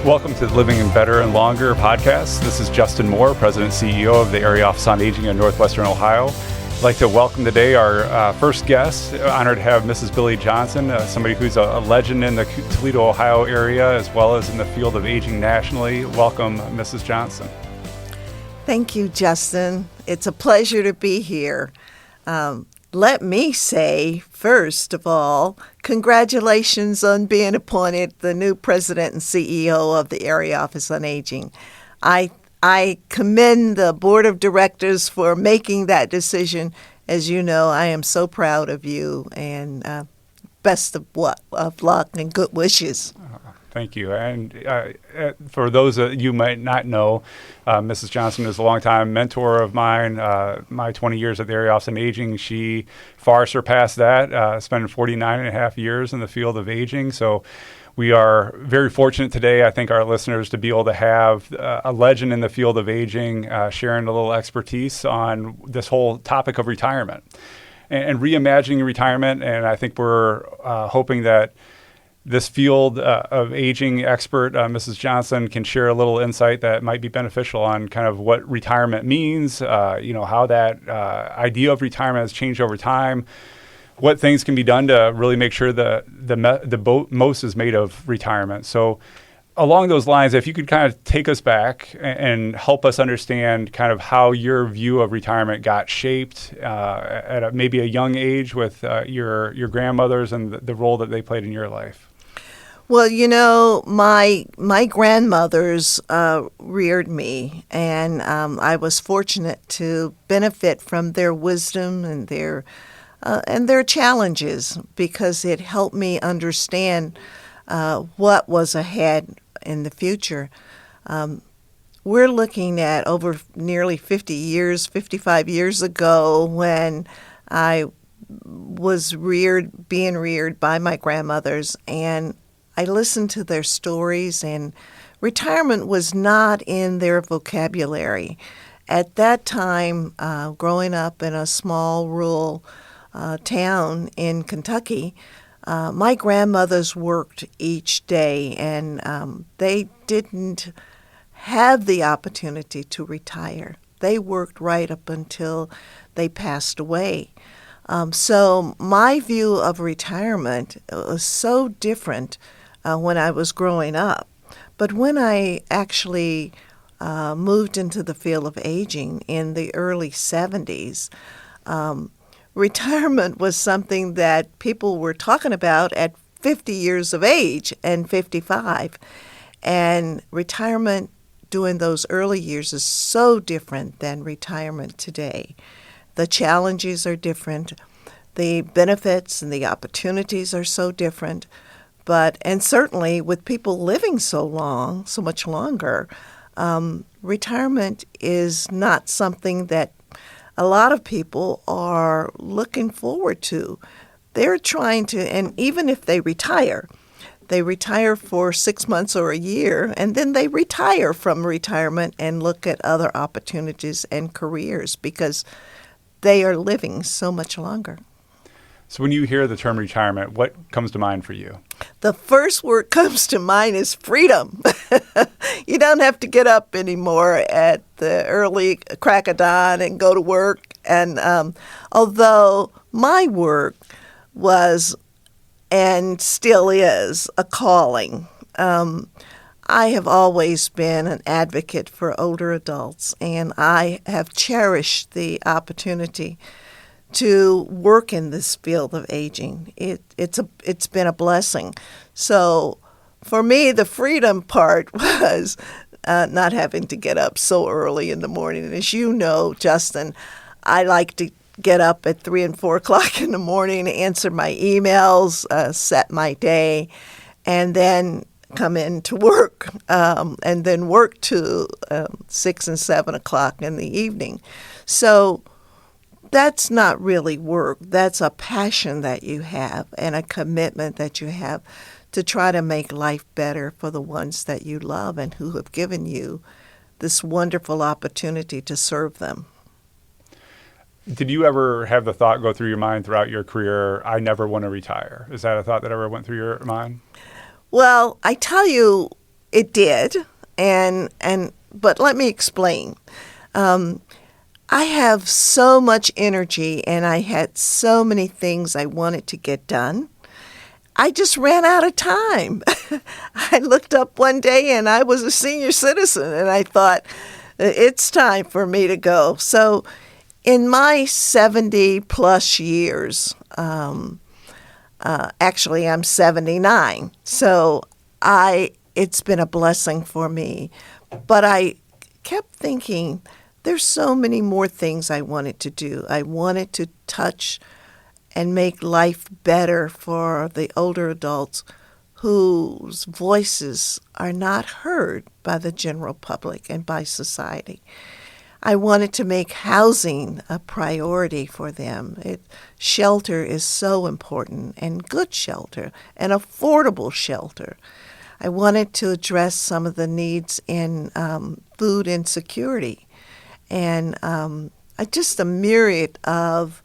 Welcome to the Living in Better and Longer podcast. This is Justin Moor, President and CEO of the Area Office on Aging in Northwestern Ohio. I'd like to welcome today our first guest. Honored to have Mrs. Billie Johnson, somebody who's a legend in the Toledo, Ohio area, as well as in the field of aging nationally. Welcome, Mrs. Johnson. Thank you, Justin. It's a pleasure to be here. Let me say, first of all, congratulations on being appointed the new president and CEO of the Area Office on Aging. I commend the board of directors for making that decision. As you know, I am so proud of you, and best of luck and good wishes. Thank you. And for those that you might not know, Mrs. Johnson is a longtime mentor of mine. My 20 years at the Area Office on Aging, she far surpassed that, spending 49 and a half years in the field of aging. So we are very fortunate today, I think, our listeners, to be able to have a legend in the field of aging sharing a little expertise on this whole topic of retirement and reimagining retirement. And I think we're hoping that this field of aging expert, Mrs. Johnson, can share a little insight that might be beneficial on kind of what retirement means, how that idea of retirement has changed over time, what things can be done to really make sure the most is made of retirement. So along those lines, if you could kind of take us back and help us understand kind of how your view of retirement got shaped at maybe a young age with your grandmothers and the role that they played in your life. Well, my grandmothers reared me, and I was fortunate to benefit from their wisdom and their challenges, because it helped me understand what was ahead in the future. We're looking at over nearly 55 years ago, when I was being reared by my grandmothers, and I listened to their stories, and retirement was not in their vocabulary. At that time, growing up in a small rural town in Kentucky, my grandmothers worked each day, and they didn't have the opportunity to retire. They worked right up until they passed away. So my view of retirement was so different when I was growing up. But when I actually moved into the field of aging in the early 70s, retirement was something that people were talking about at 50 years of age and 55. And retirement during those early years is so different than retirement today. The challenges are different. The benefits and the opportunities are so different. And certainly with people living so much longer, retirement is not something that a lot of people are looking forward to. They're trying to, and even if they retire for 6 months or a year, and then they retire from retirement and look at other opportunities and careers, because they are living so much longer. So when you hear the term retirement, what comes to mind for you? The first word comes to mind is freedom. You don't have to get up anymore at the early crack of dawn and go to work. And although my work was and still is a calling, I have always been an advocate for older adults, and I have cherished the opportunity to work in this field of aging. It's been a blessing. So for me, the freedom part was not having to get up so early in the morning. And as you know, Justin, I like to get up at 3 and 4 o'clock in the morning, answer my emails, set my day, and then come in to work, and then work to 6 and 7 o'clock in the evening. So that's not really work. That's a passion that you have and a commitment that you have to try to make life better for the ones that you love and who have given you this wonderful opportunity to serve them. Did you ever have the thought go through your mind throughout your career, I never want to retire? Is that a thought that ever went through your mind? Well, I tell you, It did, but let me explain. I have so much energy, and I had so many things I wanted to get done. I just ran out of time. I looked up one day, and I was a senior citizen, and I thought, it's time for me to go. So in my 70-plus years, actually, I'm 79, so it's been a blessing for me. But I kept thinking, there's so many more things I wanted to do. I wanted to touch and make life better for the older adults whose voices are not heard by the general public and by society. I wanted to make housing a priority for them. Shelter is so important, and good shelter, and affordable shelter. I wanted to address some of the needs in food insecurity, and just a myriad of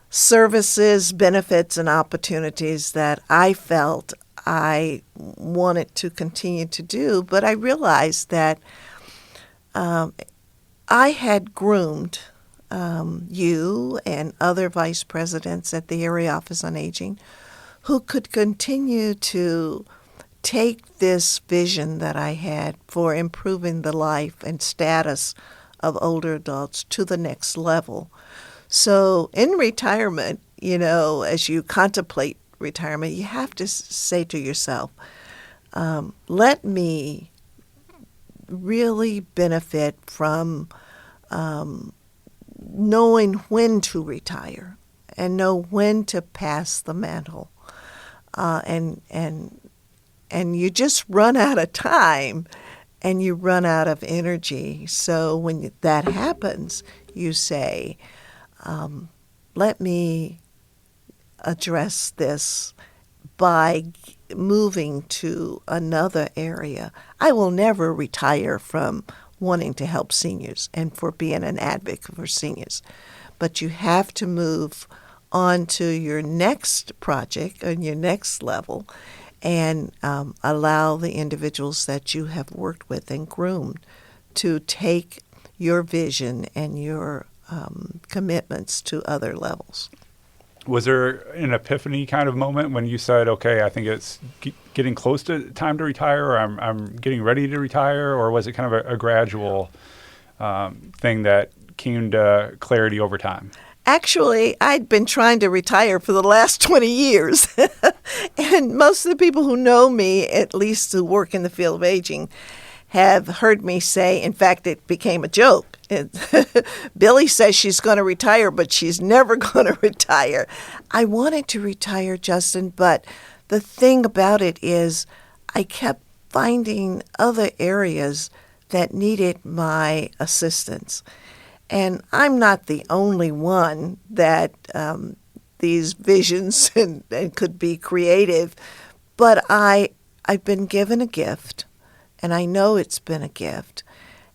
services, benefits, and opportunities that I felt I wanted to continue to do. But I realized that I had groomed you and other vice presidents at the Area Office on Aging who could continue to take this vision that I had for improving the life and status of older adults to the next level. So in retirement, as you contemplate retirement, you have to say to yourself, let me really benefit from knowing when to retire and know when to pass the mantle. And you just run out of time and you run out of energy. So when that happens, you say, let me address this by moving to another area. I will never retire from wanting to help seniors and for being an advocate for seniors. But you have to move on to your next project and your next level and allow the individuals that you have worked with and groomed to take your vision and your commitments to other levels. Was there an epiphany kind of moment when you said, okay, I think it's getting close to time to retire, or I'm getting ready to retire, or was it kind of a gradual thing that came to clarity over time? Actually, I'd been trying to retire for the last 20 years. And most of the people who know me, at least who work in the field of aging, have heard me say, in fact, it became a joke. Billie says she's going to retire, but she's never going to retire. I wanted to retire, Justin, but the thing about it is I kept finding other areas that needed my assistance. And I'm not the only one that these visions and could be creative, but I've been given a gift, and I know it's been a gift.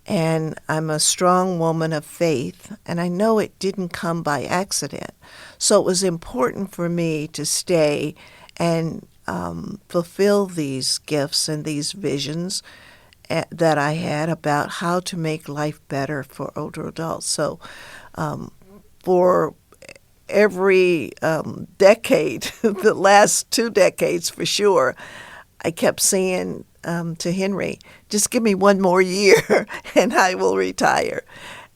And I'm a strong woman of faith, and I know it didn't come by accident. So it was important for me to stay and fulfill these gifts and these visions that I had about how to make life better for older adults. So for every decade, the last 2 decades for sure, I kept saying to Henry, just give me one more year and I will retire.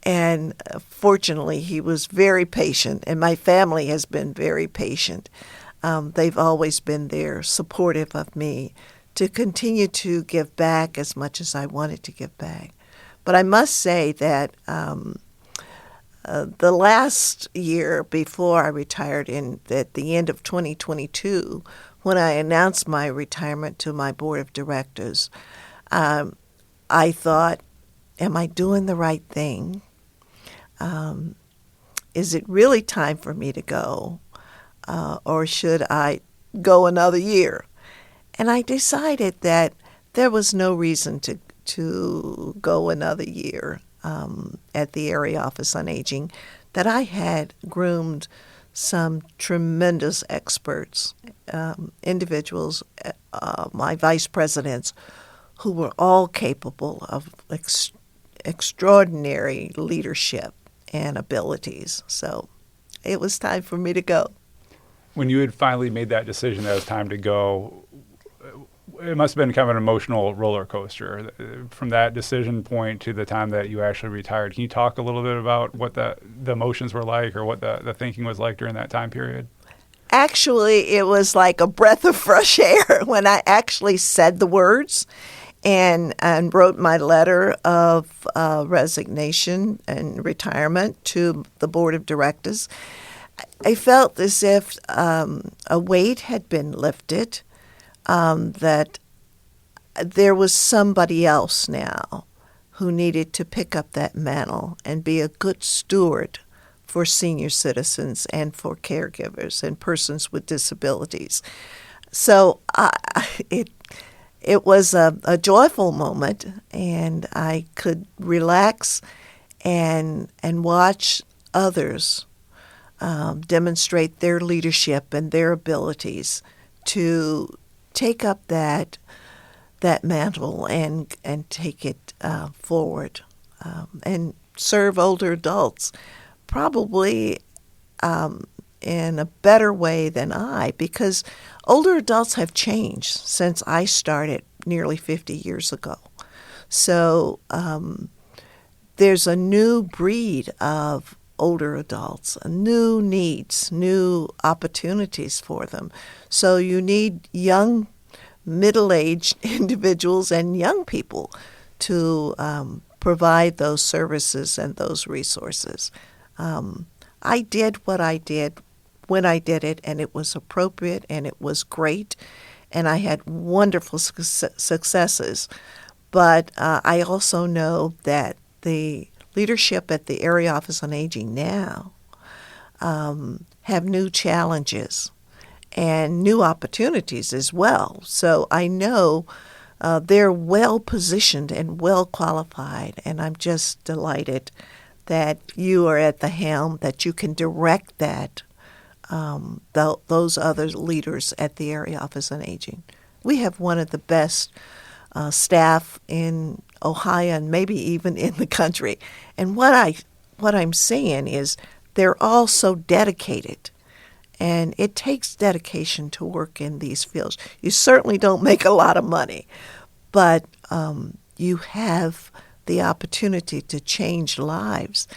And fortunately, he was very patient, and my family has been very patient. They've always been there, supportive of me, to continue to give back as much as I wanted to give back. But I must say that the last year before I retired, at the end of 2022, when I announced my retirement to my board of directors, I thought, am I doing the right thing? Is it really time for me to go? Or should I go another year? And I decided that there was no reason to go another year at the Area Office on Aging, that I had groomed some tremendous experts, individuals, my vice presidents, who were all capable of extraordinary leadership and abilities. So it was time for me to go. When you had finally made that decision that it was time to go, it must have been kind of an emotional roller coaster from that decision point to the time that you actually retired. Can you talk a little bit about what the emotions were like, or what the thinking was like during that time period? Actually, it was like a breath of fresh air when I actually said the words and wrote my letter of resignation and retirement to the board of directors. I felt as if a weight had been lifted, that there was somebody else now who needed to pick up that mantle and be a good steward for senior citizens and for caregivers and persons with disabilities. So it was a joyful moment, and I could relax and watch others demonstrate their leadership and their abilities to take up that mantle and take it forward and serve older adults, probably in a better way than I, because older adults have changed since I started nearly 50 years ago. So there's a new breed of older adults, new needs, new opportunities for them. So you need young, middle-aged individuals and young people to provide those services and those resources. I did what I did when I did it, and it was appropriate, and it was great, and I had wonderful successes. But I also know that the leadership at the Area Office on Aging now have new challenges and new opportunities as well. So I know they're well positioned and well qualified, and I'm just delighted that you are at the helm, that you can direct that those other leaders at the Area Office on Aging. We have one of the best staff in Ohio and maybe even in the country. And what I'm saying is they're all so dedicated. And it takes dedication to work in these fields. You certainly don't make a lot of money, but you have the opportunity to change lives.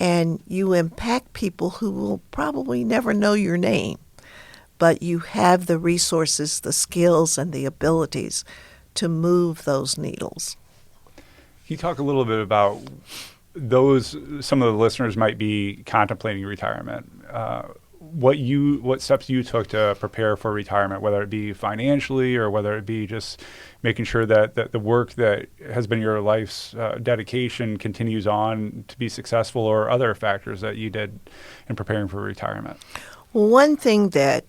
And you impact people who will probably never know your name, but you have the resources, the skills, and the abilities to move those needles. Can you talk a little bit about some of the listeners might be contemplating retirement? What steps you took to prepare for retirement, whether it be financially or whether it be just making sure that the work that has been your life's dedication continues on to be successful, or other factors that you did in preparing for retirement? Well, one thing that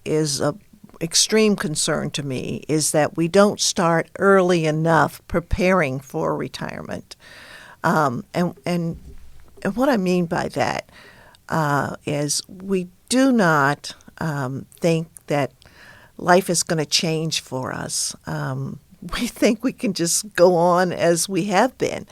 is of extreme concern to me is that we don't start early enough preparing for retirement. And what I mean by that is we do not think that life is going to change for us. We think we can just go on as we have been.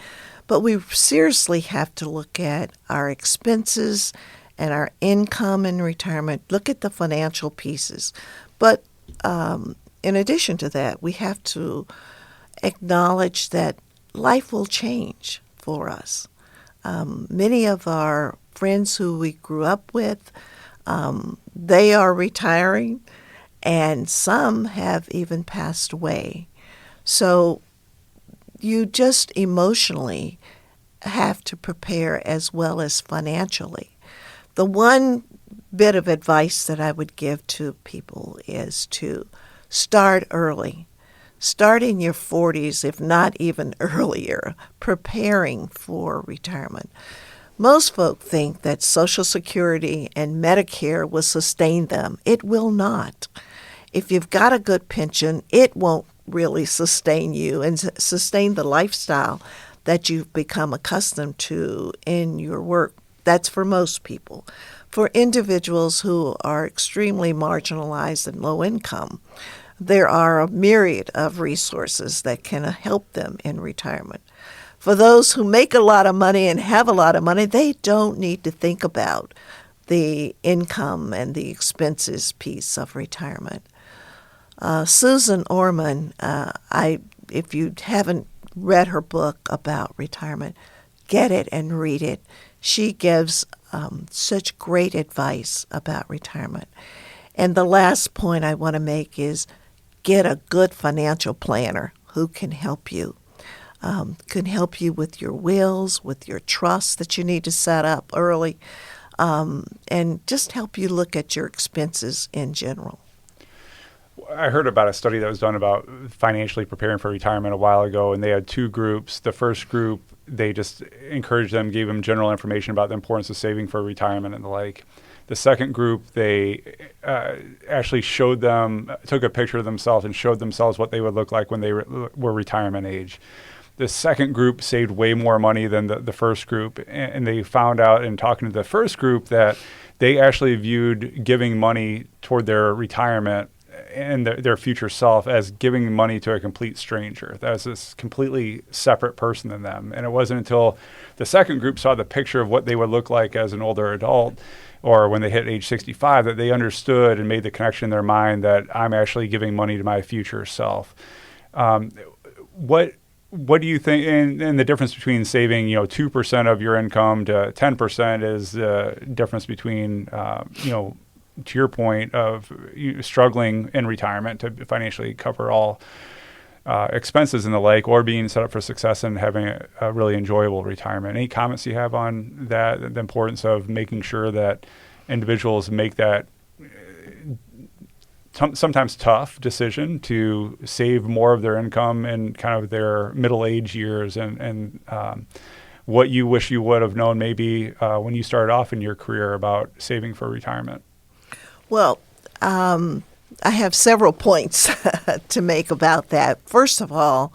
But we seriously have to look at our expenses and our income in retirement, look at the financial pieces. But in addition to that, we have to acknowledge that life will change for us. Many of our friends who we grew up with, they are retiring, and some have even passed away. So you just emotionally have to prepare as well as financially. The one bit of advice that I would give to people is to start early. Start in your 40s, if not even earlier, preparing for retirement. Most folk think that Social Security and Medicare will sustain them. It will not. If you've got a good pension, it won't really sustain you and sustain the lifestyle that you've become accustomed to in your work. That's for most people. For individuals who are extremely marginalized and low income, There are a myriad of resources that can help them in retirement. For those who make a lot of money and have a lot of money, they don't need to think about the income and the expenses piece of retirement. Susan Orman, if you haven't read her book about retirement, get it and read it. She gives such great advice about retirement. And the last point I want to make is get a good financial planner who can help you. Can help you with your wills, with your trusts that you need to set up early, and just help you look at your expenses in general. I heard about a study that was done about financially preparing for retirement a while ago, and they had two groups. The first group, they just encouraged them, gave them general information about the importance of saving for retirement and the like. The second group, they actually showed them, took a picture of themselves and showed themselves what they would look like when they were retirement age. The second group saved way more money than the first group, and they found out in talking to the first group that they actually viewed giving money toward their retirement and their future self as giving money to a complete stranger. That was this completely separate person than them. And it wasn't until the second group saw the picture of what they would look like as an older adult or when they hit age 65 that they understood and made the connection in their mind that I'm actually giving money to my future self. What do you think? And the difference between saving, 2% of your income to 10% is the difference between, to your point of struggling in retirement to financially cover all expenses and the like, or being set up for success and having a really enjoyable retirement. Any comments you have on that, the importance of making sure that individuals make that sometimes tough decision to save more of their income in kind of their middle age years and what you wish you would have known maybe when you started off in your career about saving for retirement? Well, I have several points to make about that. First of all,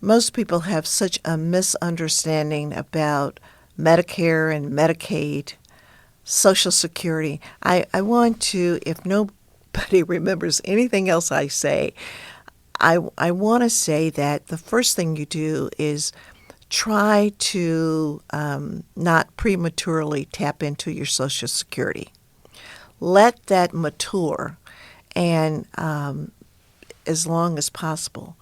most people have such a misunderstanding about Medicare and Medicaid, Social Security. I want to, if nobody remembers anything else I say, I want to say that the first thing you do is try to not prematurely tap into your Social Security. Let that mature, and as long as possible.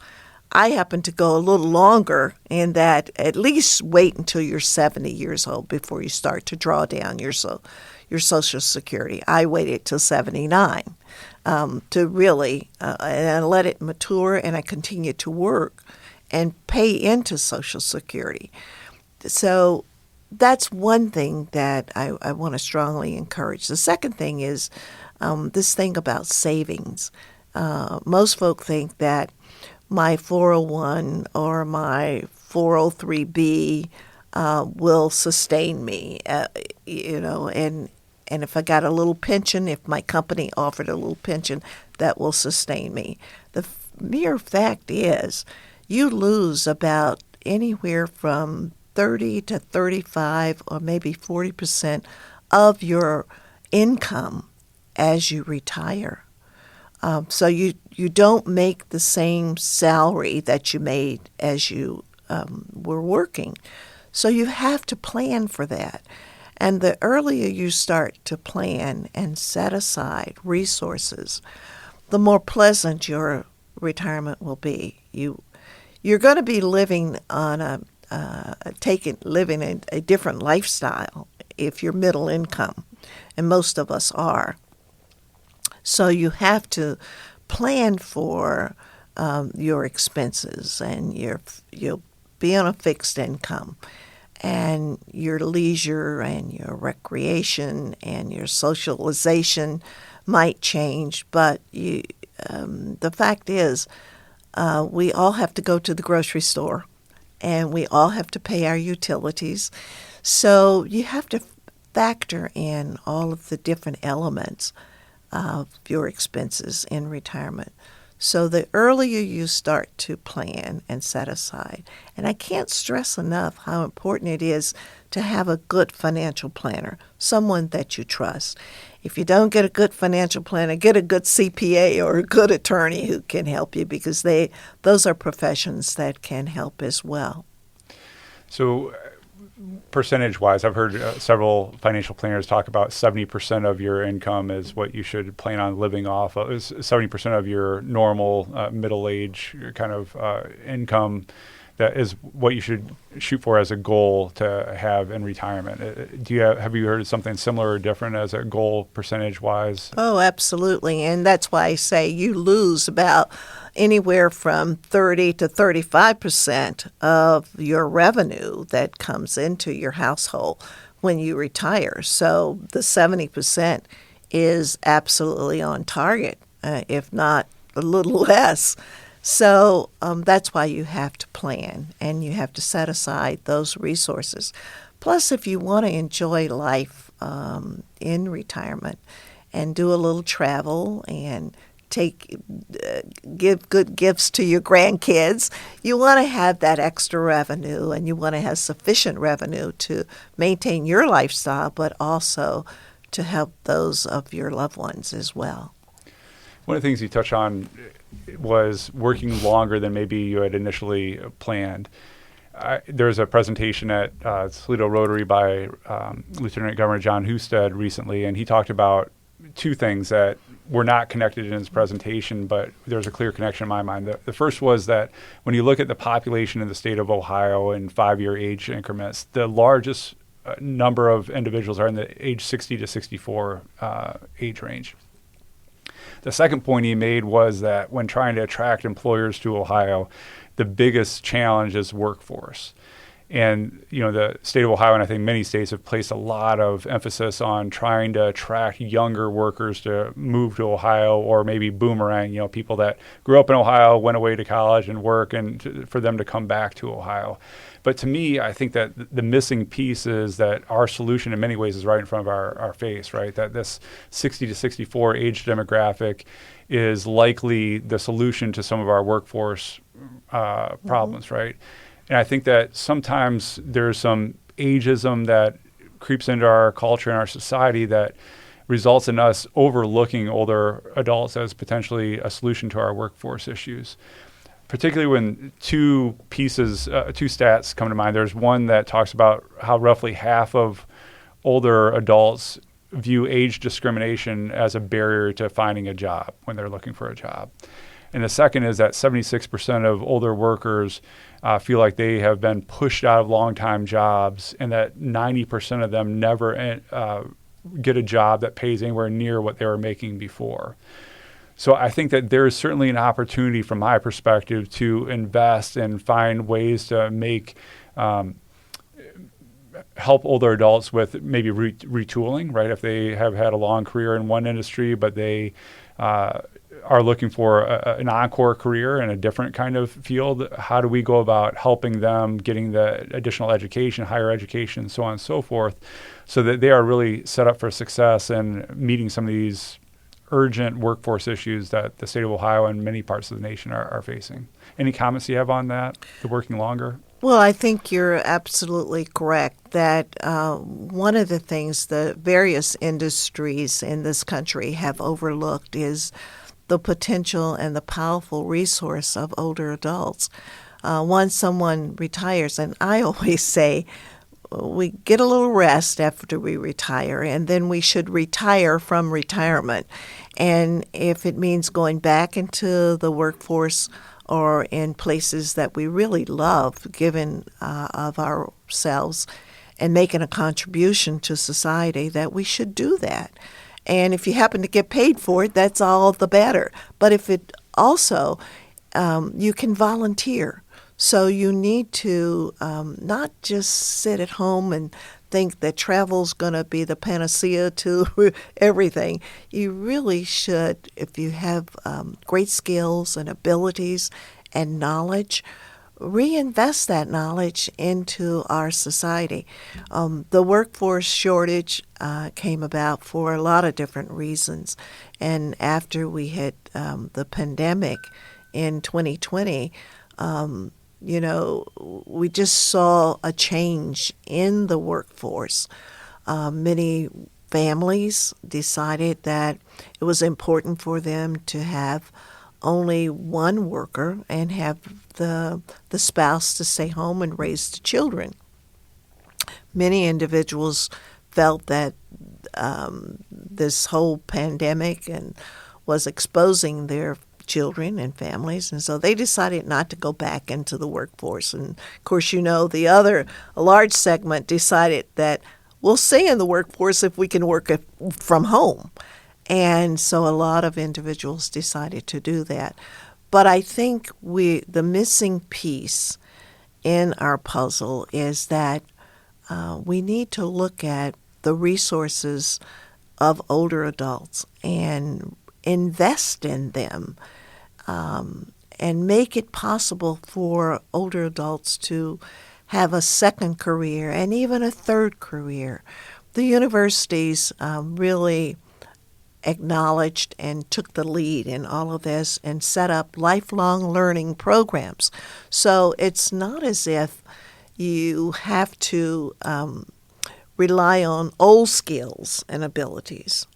I happen to go a little longer in that at least wait until you're 70 years old before you start to draw down your Social Security. I waited till 79 to really, and I let it mature, and I continue to work and pay into Social Security. So that's one thing that I want to strongly encourage. The second thing is this thing about savings. Most folk think that my 401 or my 403B will sustain me, and if I got a little pension, if my company offered a little pension, that will sustain me. The mere fact is you lose about anywhere from 30 to 35 or maybe 40% of your income as you retire. So you don't make the same salary that you made as you were working. So you have to plan for that. And the earlier you start to plan and set aside resources, the more pleasant your retirement will be. You're going to be living on living a different lifestyle if you're middle income, and most of us are. So you have to plan for your expenses, and you'll be on a fixed income, and your leisure and your recreation and your socialization might change. But the fact is, we all have to go to the grocery store, and we all have to pay our utilities. So you have to factor in all of the different elements of your expenses in retirement. So the earlier you start to plan and set aside, and I can't stress enough how important it is to have a good financial planner, someone that you trust. If you don't get a good financial planner, get a good CPA or a good attorney who can help you, because those are professions that can help as well. So percentage-wise, I've heard several financial planners talk about 70% of your income is what you should plan on living off of. Is 70% of your normal middle age kind of income. That is what you should shoot for as a goal to have in retirement. Have you heard of something similar or different as a goal percentage-wise? Oh, absolutely. And that's why I say you lose about anywhere from 30 to 35% of your revenue that comes into your household when you retire. So the 70% is absolutely on target, if not a little less. So that's why you have to plan and you have to set aside those resources. Plus, if you want to enjoy life in retirement and do a little travel and give good gifts to your grandkids, you want to have that extra revenue, and you want to have sufficient revenue to maintain your lifestyle, but also to help those of your loved ones as well. One of the things you touched on was working longer than maybe you had initially planned. There was a presentation at Toledo Rotary by Lieutenant Governor John Husted recently, and he talked about two things that were not connected in his presentation, but there's a clear connection in my mind. The first was that when you look at the population in the state of Ohio in 5-year age increments, the largest number of individuals are in the age 60 to 64 age range. The second point he made was that when trying to attract employers to Ohio, the biggest challenge is workforce. And, the state of Ohio, and I think many states, have placed a lot of emphasis on trying to attract younger workers to move to Ohio, or maybe boomerang, people that grew up in Ohio, went away to college and work, and for them to come back to Ohio. But to me, I think that the missing piece is that our solution in many ways is right in front of our face, right? That this 60 to 64 age demographic is likely the solution to some of our workforce problems, right? And I think that sometimes there's some ageism that creeps into our culture and our society that results in us overlooking older adults as potentially a solution to our workforce issues. Particularly when two stats come to mind. There's one that talks about how roughly half of older adults view age discrimination as a barrier to finding a job when they're looking for a job. And the second is that 76% of older workers feel like they have been pushed out of long-time jobs, and that 90% of them never get a job that pays anywhere near what they were making before. So I think that there is certainly an opportunity from my perspective to invest and find ways to make help older adults with maybe retooling, right? If they have had a long career in one industry, but they are looking for an encore career in a different kind of field, how do we go about helping them getting the additional education, higher education, so on and so forth, so that they are really set up for success and meeting some of these urgent workforce issues that the state of Ohio and many parts of the nation are facing. Any comments you have on that, the working longer? Well, I think you're absolutely correct that one of the things the various industries in this country have overlooked is the potential and the powerful resource of older adults. Once someone retires, and I always say we get a little rest after we retire, and then we should retire from retirement. And if it means going back into the workforce or in places that we really love, giving of ourselves and making a contribution to society, that we should do that. And if you happen to get paid for it, that's all the better. But if it also, you can volunteer. So you need to not just sit at home and think that travel's going to be the panacea to everything. You really should, if you have great skills and abilities and knowledge, reinvest that knowledge into our society. The workforce shortage came about for a lot of different reasons. And after we hit the pandemic in 2020, we just saw a change in the workforce. Many families decided that it was important for them to have only one worker and have the spouse to stay home and raise the children. Many individuals felt that this whole pandemic and was exposing their children and families, and so they decided not to go back into the workforce. And of course, a large segment decided that we'll stay in the workforce if we can work from home. And so a lot of individuals decided to do that. But I think the missing piece in our puzzle is that we need to look at the resources of older adults and invest in them, and make it possible for older adults to have a second career and even a third career. The universities really acknowledged and took the lead in all of this and set up lifelong learning programs. So it's not as if you have to rely on old skills and abilities.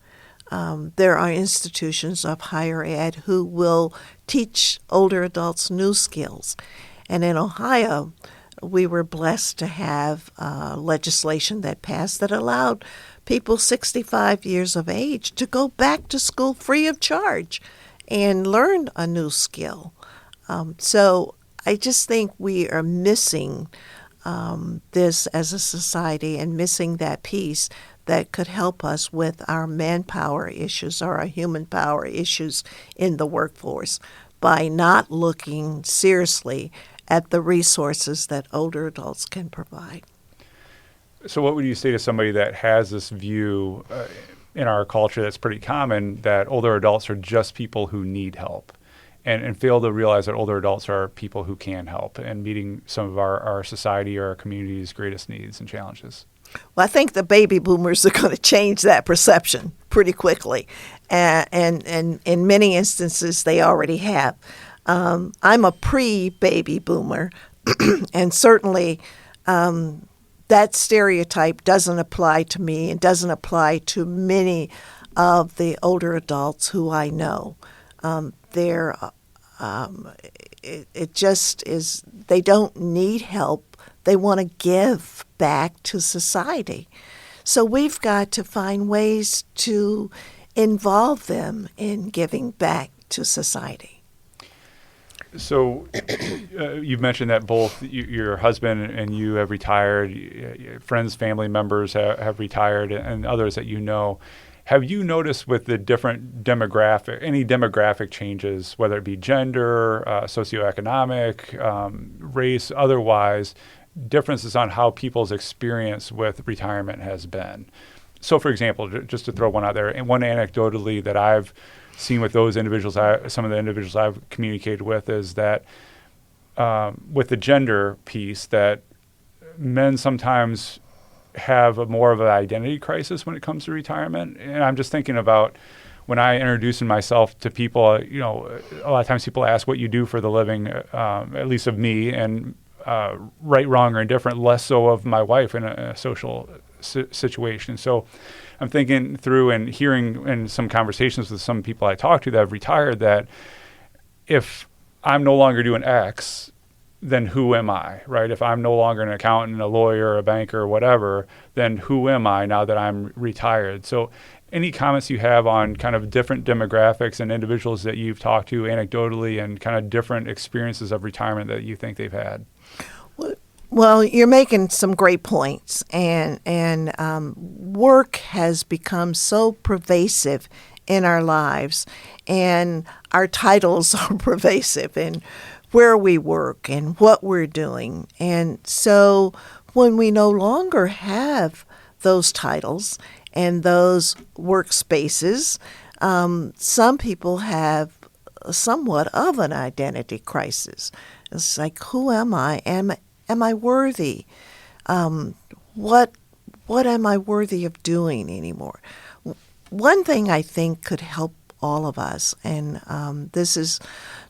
There are institutions of higher ed who will teach older adults new skills. And in Ohio, we were blessed to have legislation that passed that allowed people 65 years of age to go back to school free of charge and learn a new skill. So I just think we are missing this as a society and missing that piece that could help us with our manpower issues or our human power issues in the workforce by not looking seriously at the resources that older adults can provide. So what would you say to somebody that has this view in our culture that's pretty common, that older adults are just people who need help, and fail to realize that older adults are people who can help and meeting some of our society or our community's greatest needs and challenges? Well, I think the baby boomers are going to change that perception pretty quickly. And in many instances, they already have. I'm a pre-baby boomer, and certainly that stereotype doesn't apply to me and doesn't apply to many of the older adults who I know. It just is, they don't need help. They want to give back to society. So we've got to find ways to involve them in giving back to society. So you've mentioned that both your husband and you have retired, friends, family members have retired, and others that you know. Have you noticed with the different any demographic changes, whether it be gender, socioeconomic, race, otherwise, differences on how people's experience with retirement has been? So, for example, just to throw one out there, and one anecdotally that I've seen with those individuals, some of the individuals I've communicated with, is that with the gender piece, that men sometimes have more of an identity crisis when it comes to retirement. And I'm just thinking about when I introduce myself to people, a lot of times people ask what you do for the living, at least of me, and right, wrong, or indifferent, less so of my wife in a social situation. So I'm thinking through and hearing in some conversations with some people I talk to that have retired, that if I'm no longer doing X, then who am I, right? If I'm no longer an accountant, a lawyer, a banker, or whatever, then who am I now that I'm retired? So any comments you have on kind of different demographics and individuals that you've talked to anecdotally and kind of different experiences of retirement that you think they've had? Well, you're making some great points, and work has become so pervasive in our lives, and our titles are pervasive in where we work and what we're doing. And so when we no longer have those titles and those workspaces, some people have somewhat of an identity crisis. It's like, who am I? Am I worthy? What am I worthy of doing anymore? One thing I think could help all of us, and this is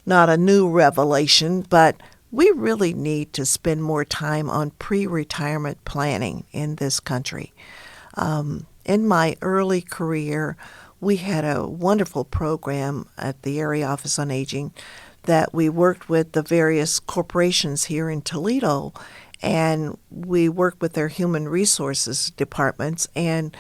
not a new revelation, but we really need to spend more time on pre-retirement planning in this country. In my early career, we had a wonderful program at the Area Office on Aging that we worked with the various corporations here in Toledo, and we worked with their human resources departments and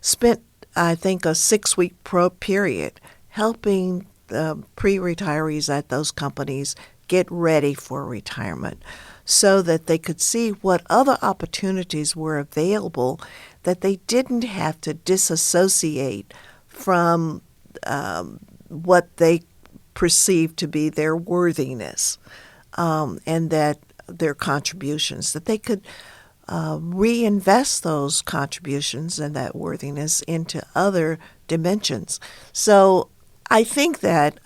spent, I think, a 6-week period helping the pre-retirees at those companies get ready for retirement so that they could see what other opportunities were available, that they didn't have to disassociate from what they perceived to be their worthiness, and that their contributions, that they could reinvest those contributions and that worthiness into other dimensions. So I think that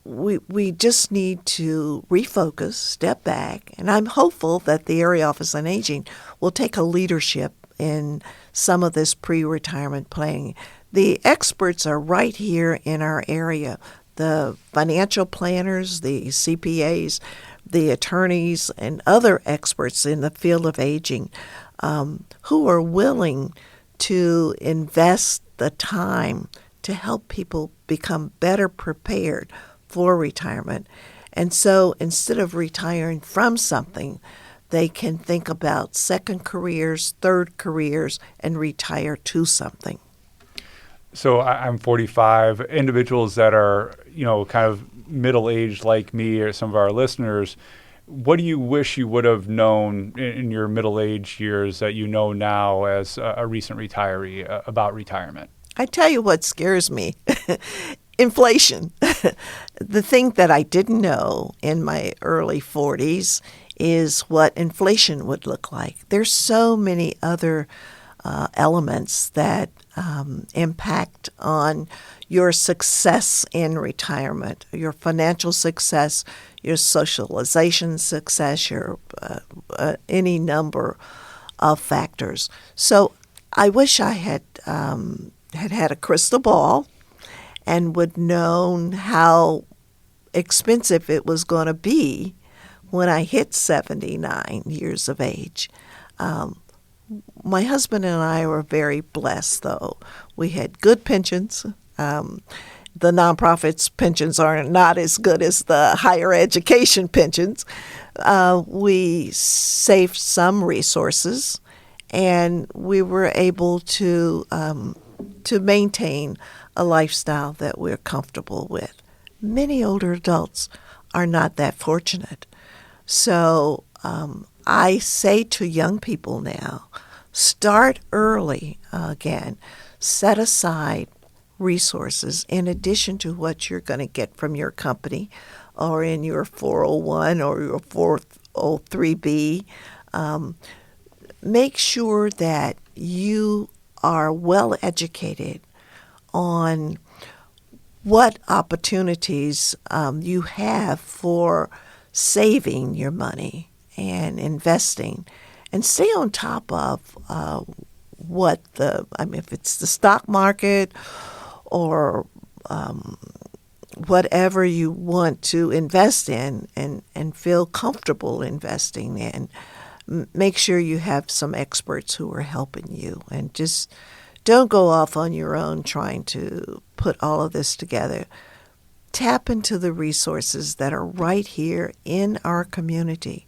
we just need to refocus, step back, and I'm hopeful that the Area Office on Aging will take a leadership in some of this pre-retirement planning. The experts are right here in our area. The financial planners, the CPAs, the attorneys, and other experts in the field of aging who are willing to invest the time to help people become better prepared for retirement. And so instead of retiring from something, they can think about second careers, third careers, and retire to something. So I'm 45. Individuals that are, kind of middle-aged like me or some of our listeners, what do you wish you would have known in your middle-aged years that you know now as a recent retiree about retirement? I tell you what scares me. Inflation. The thing that I didn't know in my early 40s is what inflation would look like. There's so many other elements that impact on your success in retirement, your financial success, your socialization success, your any number of factors. So I wish I had had a crystal ball and would known how expensive it was going to be when I hit 79 years of age. My husband and I were very blessed, though. We had good pensions. The nonprofits' pensions are not as good as the higher education pensions. We saved some resources, and we were able to maintain a lifestyle that we're comfortable with. Many older adults are not that fortunate. So I say to young people now, start early again. Set aside resources in addition to what you're going to get from your company or in your 401 or your 403B. Make sure that you are well educated on what opportunities you have for saving your money and investing, and stay on top of if it's the stock market or whatever you want to invest in and feel comfortable investing in. Make sure you have some experts who are helping you, and just don't go off on your own trying to put all of this together. Tap into the resources that are right here in our community.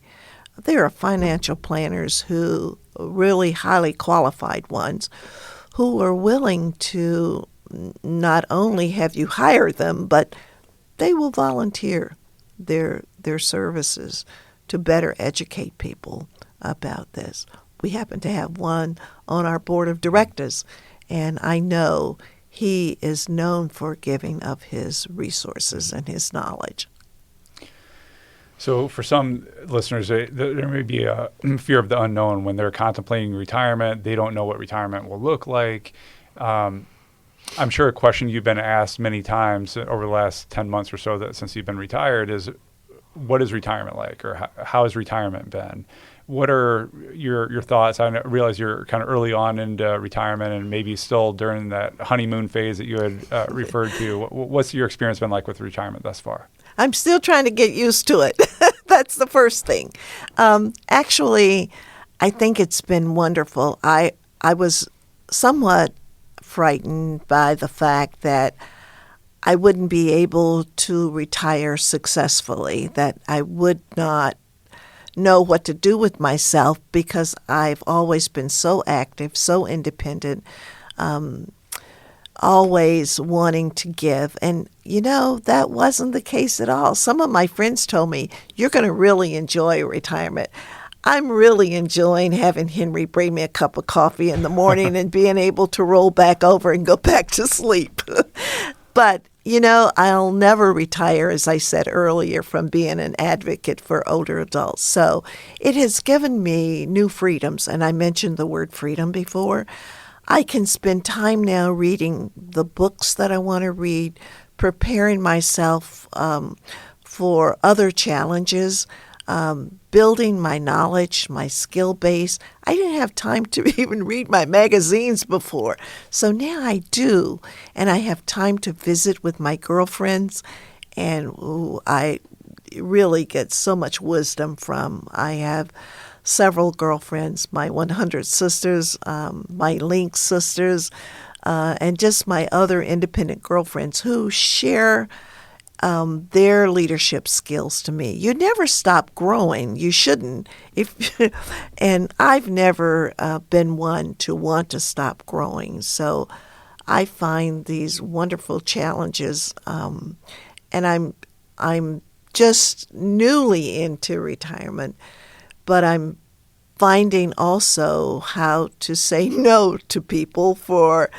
There are financial planners who really highly qualified ones who are willing to not only have you hire them, but they will volunteer their services to better educate people about this. We happen to have one on our board of directors, and I know he is known for giving of his resources and his knowledge. So for some listeners, there may be a fear of the unknown when they're contemplating retirement. They don't know what retirement will look like. I'm sure a question you've been asked many times over the last 10 months or so since you've been retired is, what is retirement like, or how has retirement been? What are your thoughts? I realize you're kind of early on into retirement and maybe still during that honeymoon phase that you had referred to. What's your experience been like with retirement thus far? I'm still trying to get used to it. That's the first thing. Actually, I think it's been wonderful. I was somewhat frightened by the fact that I wouldn't be able to retire successfully, that I would not know what to do with myself because I've always been so active, so independent, always wanting to give. And, that wasn't the case at all. Some of my friends told me, you're going to really enjoy retirement. I'm really enjoying having Henry bring me a cup of coffee in the morning and being able to roll back over and go back to sleep. But, I'll never retire, as I said earlier, from being an advocate for older adults. So it has given me new freedoms, and I mentioned the word freedom before. I can spend time now reading the books that I want to read, preparing myself for other challenges, building my knowledge, my skill base. I didn't have time to even read my magazines before. So now I do, and I have time to visit with my girlfriends, and I really get so much wisdom from. I have several girlfriends, my 100 sisters, my Link sisters, and just my other independent girlfriends who share their leadership skills to me. You never stop growing. You shouldn't. And I've never been one to want to stop growing. So I find these wonderful challenges, and I'm just newly into retirement, but I'm finding also how to say no to people for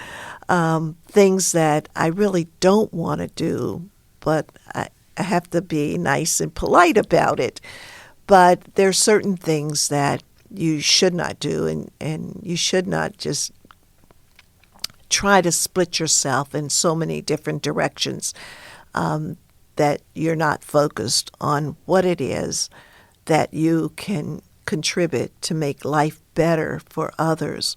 things that I really don't want to do. But I have to be nice and polite about it. But there are certain things that you should not do, and you should not just try to split yourself in so many different directions that you're not focused on what it is that you can contribute to make life better for others.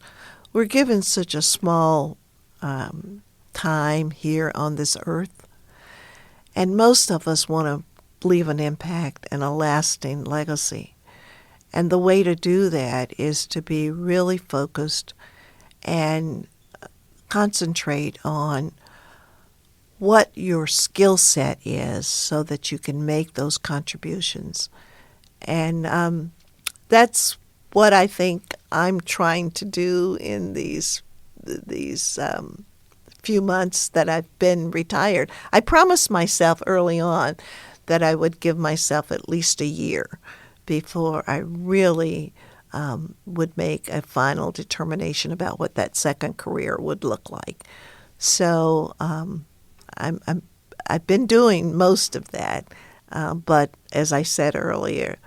We're given such a small time here on this earth. And most of us want to leave an impact and a lasting legacy. And the way to do that is to be really focused and concentrate on what your skill set is so that you can make those contributions. And that's what I think I'm trying to do in these few months that I've been retired. I promised myself early on that I would give myself at least a year before I really would make a final determination about what that second career would look like. So I've been doing most of that, but as I said earlier,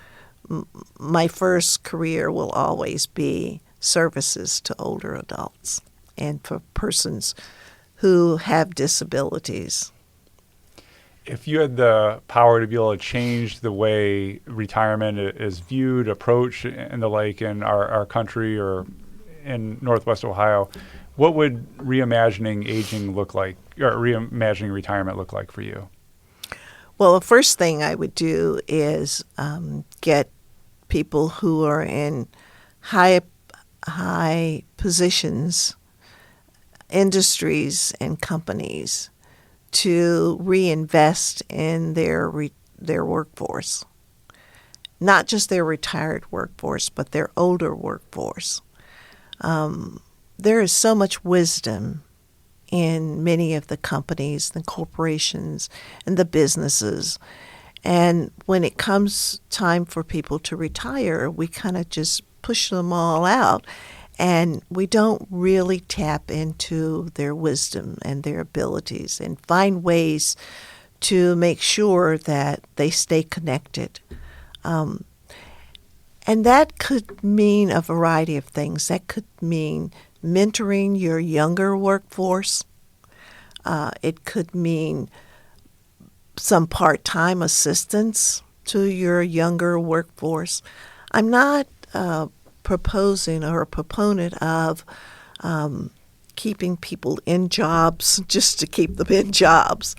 my first career will always be services to older adults and for persons who have disabilities. If you had the power to be able to change the way retirement is viewed, approached, and the like in our country or in Northwest Ohio, what would reimagining aging look like, or reimagining retirement look like for you? Well, the first thing I would do is get people who are in high positions, industries and companies to reinvest in their workforce, not just their retired workforce, but their older workforce. There is so much wisdom in many of the companies, the corporations, and the businesses. And when it comes time for people to retire, we kind of just push them all out. And we don't really tap into their wisdom and their abilities and find ways to make sure that they stay connected. And that could mean a variety of things. That could mean mentoring your younger workforce. It could mean some part-time assistance to your younger workforce. I'm not proposing or a proponent of keeping people in jobs just to keep them in jobs,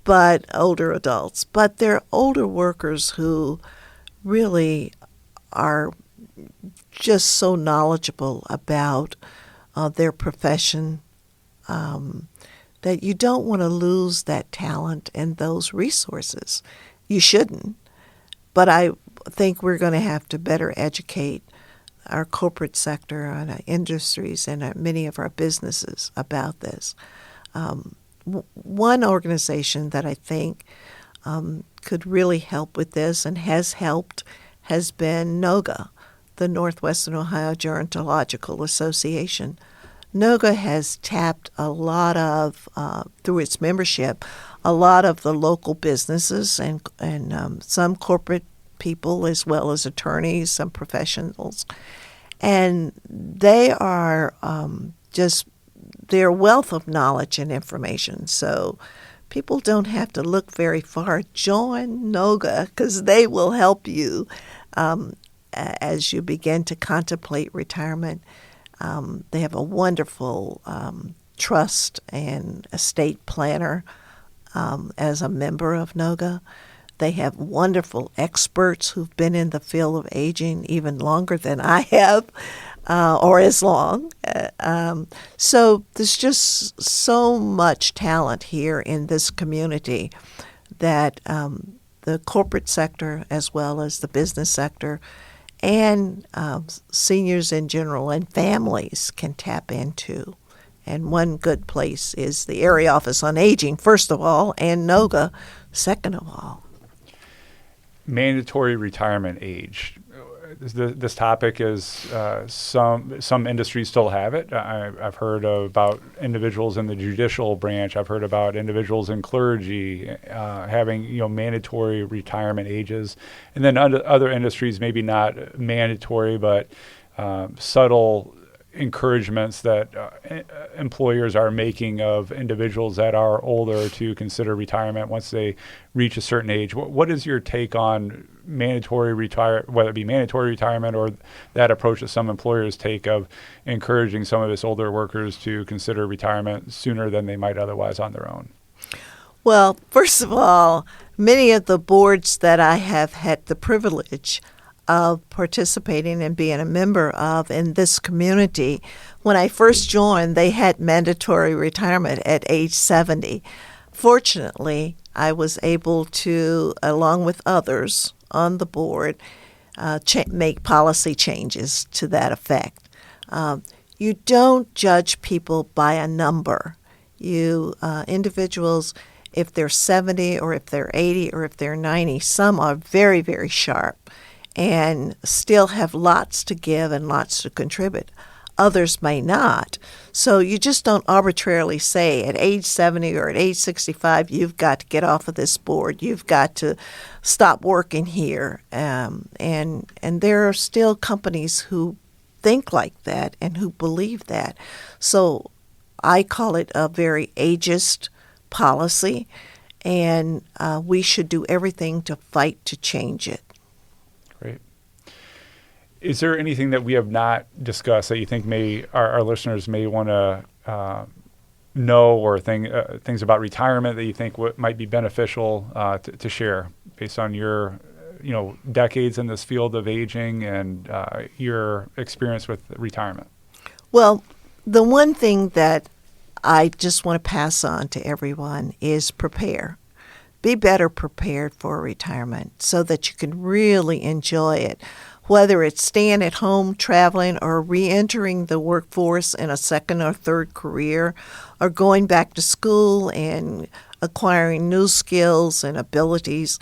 but older adults. But they're older workers who really are just so knowledgeable about their profession that you don't want to lose that talent and those resources. You shouldn't. But I think we're going to have to better educate our corporate sector and our industries and many of our businesses about this. One organization that I think could really help with this and has helped has been NOGA, the Northwestern Ohio Gerontological Association. NOGA has tapped a lot of, through its membership, a lot of the local businesses and some corporate people as well as attorneys, some professionals. And they are their wealth of knowledge and information. So people don't have to look very far. Join NOGA because they will help you as you begin to contemplate retirement. They have a wonderful trust and estate planner as a member of NOGA. They have wonderful experts who've been in the field of aging even longer than I have, or as long. So there's just so much talent here in this community that the corporate sector as well as the business sector and seniors in general and families can tap into. And one good place is the Area Office on Aging, first of all, and NOGA, second of all. Mandatory retirement age. This topic is some industries still have it. I've heard about individuals in the judicial branch. I've heard about individuals in clergy having mandatory retirement ages, and then other industries maybe not mandatory, but subtle encouragements that employers are making of individuals that are older to consider retirement once they reach a certain age. What is your take on whether it be mandatory retirement or that approach that some employers take of encouraging some of its older workers to consider retirement sooner than they might otherwise on their own? Well, first of all, many of the boards that I have had the privilege of participating and being a member of in this community, when I first joined, they had mandatory retirement at age 70. Fortunately, I was able to, along with others on the board, make policy changes to that effect. You don't judge people by a number. Individuals, if they're 70 or if they're 80 or if they're 90, some are very, very sharp and still have lots to give and lots to contribute. Others may not. So you just don't arbitrarily say at age 70 or at age 65, you've got to get off of this board. You've got to stop working here. And there are still companies who think like that and who believe that. So I call it a very ageist policy, and we should do everything to fight to change it. Great. Is there anything that we have not discussed that you think our listeners may want to know, or things about retirement that you think might be beneficial to share based on your decades in this field of aging and your experience with retirement? Well, the one thing that I just want to pass on to everyone is prepare. Be better prepared for retirement so that you can really enjoy it, whether it's staying at home, traveling, or re-entering the workforce in a second or third career, or going back to school and acquiring new skills and abilities.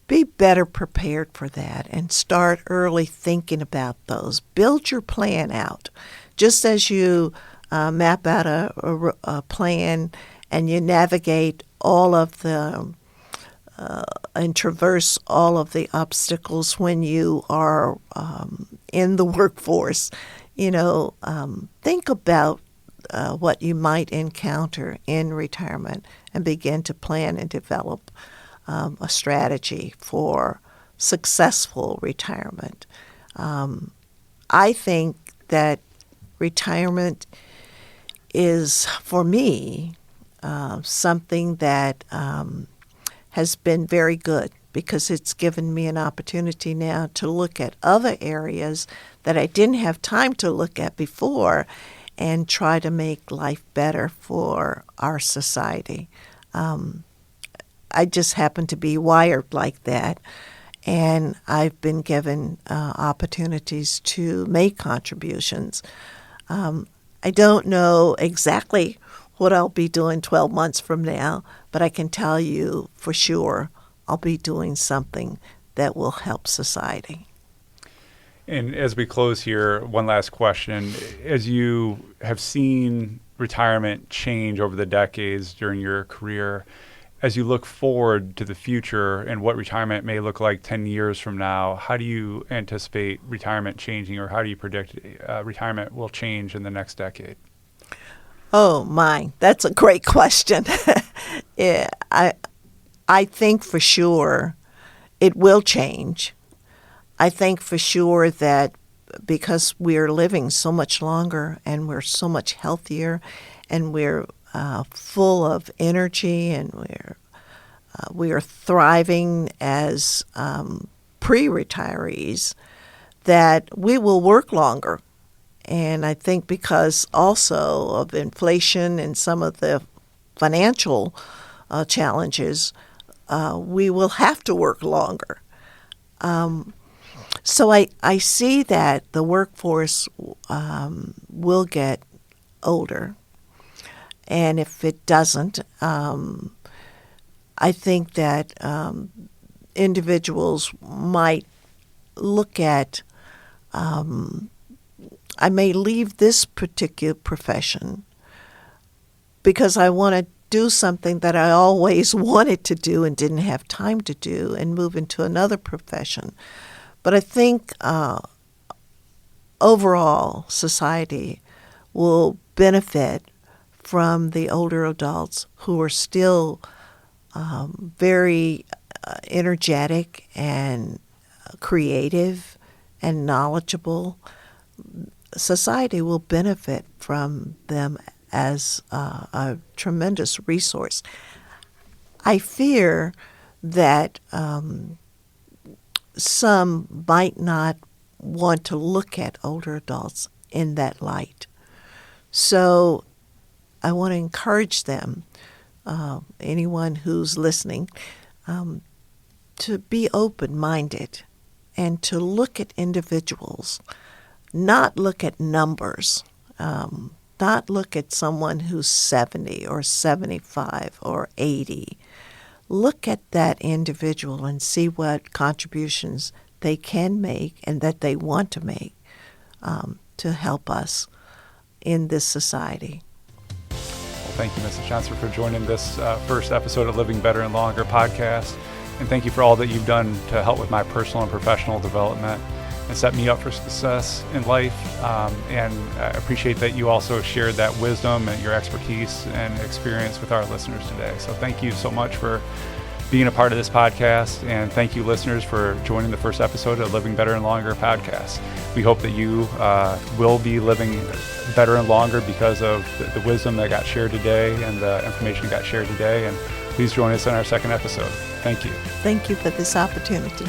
Be better prepared for that and start early thinking about those. Build your plan out. Just as you map out a plan and you navigate all of the and traverse all of the obstacles when you are in the workforce, think about what you might encounter in retirement and begin to plan and develop a strategy for successful retirement. I think that retirement is, for me, something that has been very good because it's given me an opportunity now to look at other areas that I didn't have time to look at before and try to make life better for our society. I just happen to be wired like that, and I've been given opportunities to make contributions. I don't know exactly what I'll be doing 12 months from now, but I can tell you for sure I'll be doing something that will help society. And as we close here, one last question. As you have seen retirement change over the decades during your career, as you look forward to the future and what retirement may look like 10 years from now, how do you anticipate retirement changing, or how do you predict retirement will change in the next decade? Oh, my, that's a great question. Yeah, I think for sure it will change. I think for sure that because we're living so much longer and we're so much healthier and we're full of energy and we are thriving as pre-retirees, that we will work longer. And I think because also of inflation and some of the financial challenges, we will have to work longer. So I see that the workforce will get older. And if it doesn't, I think that individuals might look at, I may leave this particular profession because I want to do something that I always wanted to do and didn't have time to do and move into another profession. But I think overall society will benefit from the older adults who are still very energetic and creative and knowledgeable. Society will benefit from them as a tremendous resource. I fear that some might not want to look at older adults in that light. So I want to encourage them, anyone who's listening, to be open-minded and to look at individuals, not look at numbers, not look at someone who's 70 or 75 or 80. Look at that individual and see what contributions they can make and that they want to make to help us in this society. Well, thank you, Mrs. Johnson, for joining this first episode of Living Better and Longer podcast. And thank you for all that you've done to help with my personal and professional development and set me up for success in life. And I appreciate that you also shared that wisdom and your expertise and experience with our listeners today. So thank you so much for being a part of this podcast. And thank you, listeners, for joining the first episode of Living Better and Longer podcast. We hope that you will be living better and longer because of the wisdom that got shared today and the information that got shared today. And please join us in our second episode. Thank you. Thank you for this opportunity.